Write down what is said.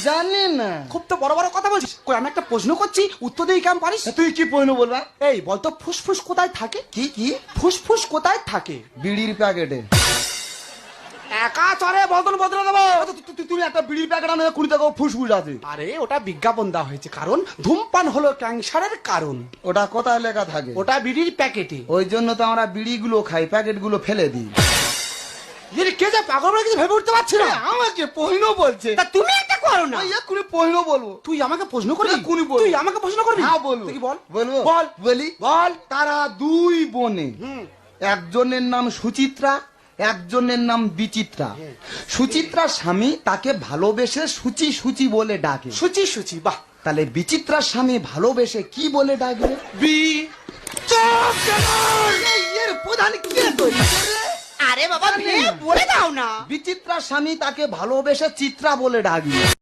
জানি না। খুব তো বড় বড় কথা বলছিস। কই আমি একটা প্রশ্ন করছি, উত্তর দিয়ে কেমন পারিস? তুই কি প্রশ্ন বলবা? এই বলতো ফুসফুস কোথায় থাকে? কি কি? ফুসফুস কোথায় থাকে? বিড়ির প্যাকেটে। একা চরে বদল বদলে দেবো। তুমি একটা বিড়ির প্যাকেট আনো, 20 টাকা ফুসফুস আছে। আরে ওটা বিজ্ঞাপন দেওয়া হয়েছে, কারণ ধূমপান হলো ক্যান্সারের কারণ। ওটা কোথায় লেখা থাকে? ওটা বিড়ির প্যাকেটে। ওই জন্য তো আমরা বিড়িগুলো খাই, প্যাকেটগুলো ফেলে দিই। কে যে পাগল হয়ে গেছে ভেবে উঠতে পারছি না। আমাকে প্রশ্ন বলছে। তা তুমি একটা করো না। এক্ষুনি প্রশ্ন বলবো। তুই আমাকে প্রশ্ন করবি? এক্ষুনি বলবো। তুই আমাকে প্রশ্ন করবি? হ্যাঁ বলবো। তুই বল। বলবো? বল। বলি? বল। তারা দুই বোনে, হুম। একজনের নাম সুচিত্রা, একজনের নাম বিচিত্রা। সুচিত্রার স্বামী তাকে ভালোবেসে সুচি সুচি বলে ডাকে। সুচি সুচি, বাহ। তাহলে বিচিত্রার স্বামী ভালোবেসে কি বলে ডাকবে? বি চপ এর প্রধান কি তৈরি? আরে বাবা ভেবে বলে দাও না। বিচিত্রার স্বামী তাকে ভালোবেসে চিত্রা বলে ডাকবে।